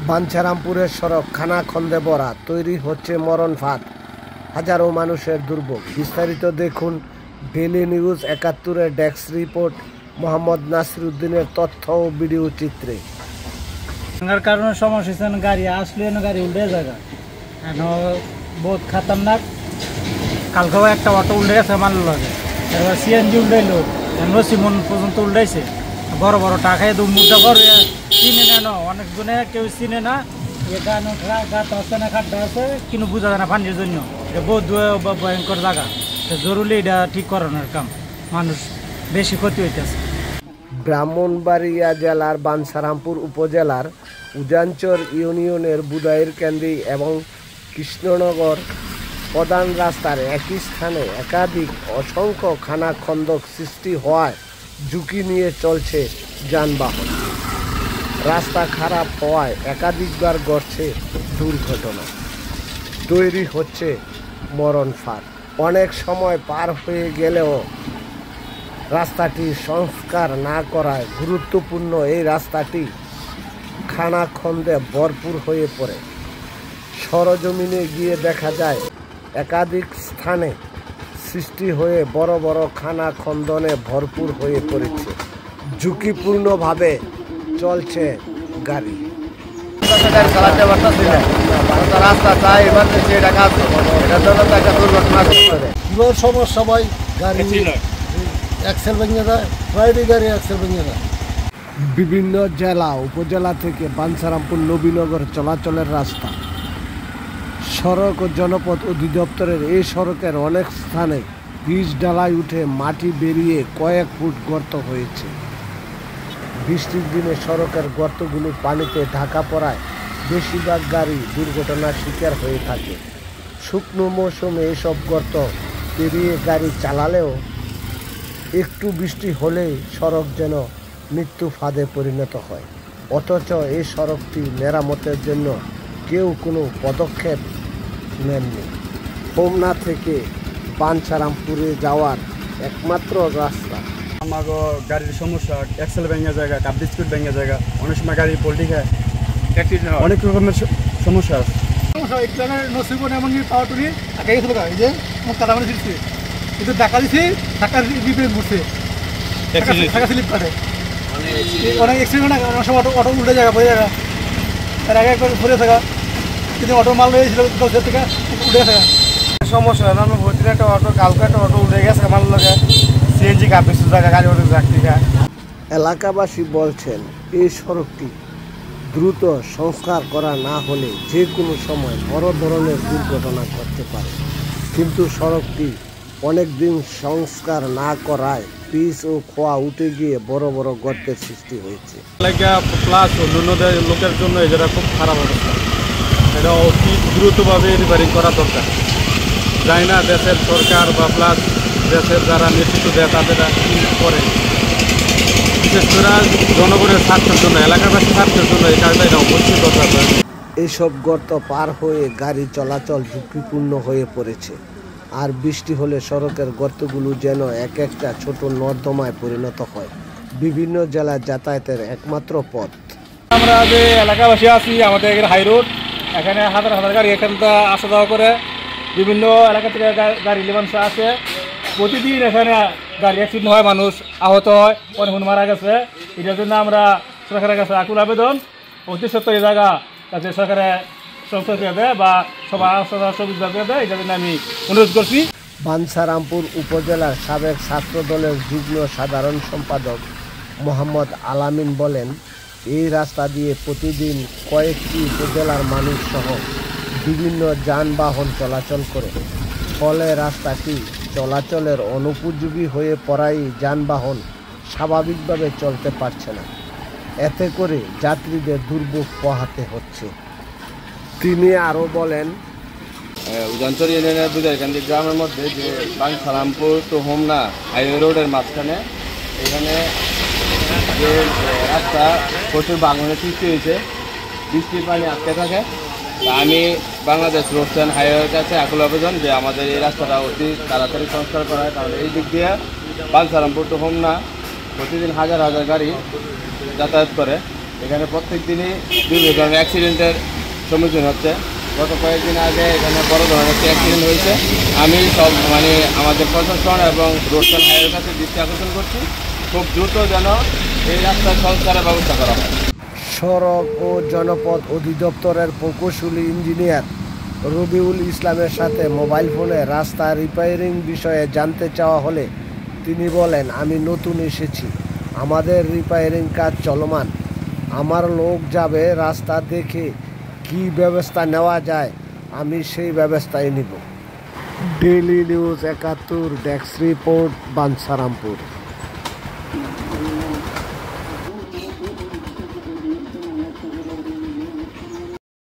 বাঞ্ছারামপুরের সড়ক খানাখন্দে ভরা, তৈরি হচ্ছে মরণ ফাঁদ, হাজারো মানুষের দুর্ভোগ। বিস্তারিত দেখুন ডেইলি নিউজ ৭১-এর ডেস্ক রিপোর্ট মোহাম্মদ নাসির উদ্দিনের তথ্য ও ভিডিও চিত্রে। কারণে সমস্যা গাড়ি আসলে গাড়ি উল্টে জায়গা বহুত খাতারনাক। কালকেও একটা অটো উল্টে গেছে মানুষ লাগে, এবার সিএনজি উল্টাইলো, নসিমন পর্যন্ত উল্টাইছে। বড় বড় টাকায় দুমুটা করে চিনে না, অনেকজনে কেউ চিনে না। এখানে গাছ আছে না, খাড্ডা আছে, কিন্তু বোঝা যায় না পানির জন্য। এটা বহুত ভয়ঙ্কর জায়গা, জরুরি এটা ঠিক করানোর কাম। মানুষ বেশি ক্ষতি হইতেছে। ব্রাহ্মণবাড়িয়া জেলার বাঞ্ছারামপুর উপজেলার উজানচর ইউনিয়নের বুদাইর কেন্দ্রি এবং কৃষ্ণনগর প্রধান রাস্তার একই স্থানে একাধিক অসংখ্য খানাখন্দক সৃষ্টি হওয়ায় ঝুঁকি নিয়ে চলছে যানবাহন। রাস্তা খারাপ হওয়ায় একাধিকবার ঘটছে দুর্ঘটনা, তৈরি হচ্ছে মরণ ফাঁদ। অনেক সময় পার হয়ে গেলেও রাস্তাটি সংস্কার না করায় গুরুত্বপূর্ণ এই রাস্তাটি খানাখন্দে ভরপুর হয়ে পড়ে। সরজমিনে গিয়ে দেখা যায় একাধিক স্থানে সৃষ্টি হয়ে বড় বড় খানাখন্দনে ভরপুর হয়ে পড়েছে। ঝুঁকিপূর্ণভাবে চলছে গাড়ি। চালাতে পারতেছি না, রাস্তা চাই ইমার্জেন্সি, এটা কাজ এটার জন্য তো একটা দুর্ঘটনা ঘটে। সমস্যা ভাই, গাড়ি অ্যাক্সেল ভেঙে যায়, প্রায়ই গাড়ি অ্যাক্সেল ভেঙে যায়। বিভিন্ন জেলা উপজেলা থেকে বাঞ্ছারামপুর নবীনগর চলাচলের রাস্তা। সড়ক ও জনপথ অধিদপ্তরের এই সড়কের অনেক স্থানে পিচ ঢালাই উঠে মাটি বেরিয়ে কয়েক ফুট গর্ত হয়েছে। বৃষ্টির দিনে সড়কের গর্তগুলো পানিতে ঢাকা পড়ায় বেশিরভাগ গাড়ি দুর্ঘটনার শিকার হয়ে থাকে। শুকনো মৌসুমে এসব গর্ত পেরিয়ে গাড়ি চালালেও একটু বৃষ্টি হলেই সড়ক যেন মৃত্যু ফাঁদে পরিণত হয়। অথচ এই সড়কটি মেরামতের জন্য কেউ কোনো পদক্ষেপ নেননি। হোমনা থেকে বাঞ্ছারামপুরে যাওয়ার একমাত্র রাস্তা। আমাকে গাড়ির সমস্যা, এক্সেল ভেঙে জায়গা, কাপ বিস্কুট ভেঙে জায়গা, অনেক সময় গাড়ি পোল্ট্রি খায়, অনেক রকমের সমস্যা আছে। কিন্তু টাকা দিচ্ছি, টাকা রিপেয়ার করছে, টাকা স্লিপ কাটে, অনেক এক্সিডেন্ট, অনেক সময় অটো উল্টে জায়গা পড়ে জায়গা, তার আগে একবার ঘুরে থাকা, কিন্তু অটো মাল হয়েছিল থেকে উল্টে থাকা সমস্যা। আমি ভর্তি একটা অটো, কালকে একটা অটো উঠে গেছে আমার লোকে, সিএনজি কাপ বিস্কুট জায়গা, গাড়ি অটো যাত্রী খায়। এলাকাবাসী বলছেন এই সড়কটি দ্রুত সংস্কার করা না হলে যে কোনো সময় বড় ধরনের দুর্ঘটনা ঘটতে পারে। কিন্তু সড়কটি অনেক দিন সংস্কার না করায় পিচ ও খোয়া উঠে গিয়ে বড় বড় গর্তের সৃষ্টি হয়েছে। প্লাস অন্য লোকের জন্য এটা খুব খারাপ অবস্থা, এটা অতি দ্রুতভাবে রিপেয়ারিং করা দরকার। যাই না দেশের সরকার বা প্লাস দেশের যারা নেতৃত্ব দেয় তাদের কি করে, বিশেষ করে জনগণের স্বার্থের জন্য, এলাকাবাসীর স্বার্থের জন্য এই কাজটা এটা অবশ্যই দরকার। এইসব গর্ত পার হয়ে গাড়ি চলাচল ঝুঁকিপূর্ণ হয়ে পড়েছে। আর বৃষ্টি হলে সড়কের গর্তগুলো যেন এক একটা ছোট নর্দমায় পরিণত হয়, বিভিন্ন জেলায় যাতায়াতের একমাত্র পথ। আমরা যে এলাকাবাসী আছি, আমাদের হাই রোড, এখানে হাজার হাজার গাড়ি এখানে আসা যাওয়া করে, বিভিন্ন এলাকা থেকে গাড়ি লেবান আছে। প্রতিদিন এখানে গাড়ি অ্যাক্সিডেন্ট হয়, মানুষ আহত হয়, অনেক মারা গেছে। এটার জন্য আমরা সরকারের কাছে আকুল আবেদন, অতি সত্ত্বর এই জায়গা যাতে সরকারের সংস্থা দেয় বা সবাই সুবিধা দেয়, এটার জন্য আমি অনুরোধ করছি। বাঞ্ছারামপুর উপজেলার সাবেক ছাত্র দলের যুগ্ম সাধারণ সম্পাদক মোহাম্মদ আলামিন বলেন, এই রাস্তা দিয়ে প্রতিদিন কয়েকটি উপজেলার মানুষ সহ বিভিন্ন যানবাহন চলাচল করে। ফলে রাস্তাটি চলাচলের অনুপযোগী হয়ে পড়ায় যানবাহন স্বাভাবিকভাবে চলতে পারছে না। এতে করে যাত্রীদের দুর্ভোগ পোহাতে হচ্ছে। তিনি আরও বলেন, উজানচর ইউনিয়নের বুদাইকান্দি গ্রামের মধ্যে যে বাঞ্ছারামপুর টু হোমনা হাইওয়ে রোডের মাঝখানে এখানে যে রাস্তা প্রচুর ভাঙনের সৃষ্টি হয়েছে, বৃষ্টির পানি আটকে থাকে। আমি বাংলাদেশ রোড অ্যান্ড হাইওয়ের কাছে আকুল আবেদন যে আমাদের এই রাস্তাটা অতি তাড়াতাড়ি সংস্কার করা হয়, কারণ এই দিক দিয়ে বাঞ্ছারামপুর টু হোমনা প্রতিদিন হাজার হাজার গাড়ি যাতায়াত করে। এখানে প্রত্যেক দিনই বিভিন্ন ধরনের অ্যাক্সিডেন্টের সম্মুখীন হচ্ছে। গত কয়েকদিন আগে এখানে বড় ধরনের একটি অ্যাক্সিডেন্ট হয়েছে। আমি সব আমাদের প্রশাসন এবং রোডসান হাইওয়ের কাছে দৃষ্টি আকর্ষণ করছি, খুব দ্রুত যেন এই রাস্তার সংস্কারের ব্যবস্থা করা হয়। সড়ক ও জনপথ অধিদপ্তরের প্রকৌশলী ইঞ্জিনিয়ার রবিউল ইসলামের সাথে মোবাইল ফোনে রাস্তা রিপেয়ারিং বিষয়ে জানতে চাওয়া হলে তিনি বলেন, আমি নতুন এসেছি, আমাদের রিপেয়ারিং কাজ চলমান, আমার লোক যাবে, রাস্তা দেখে কি ব্যবস্থা নেওয়া যায় আমি সেই ব্যবস্থাই নিব। Daily news ৭১ desk report, Bancharampur.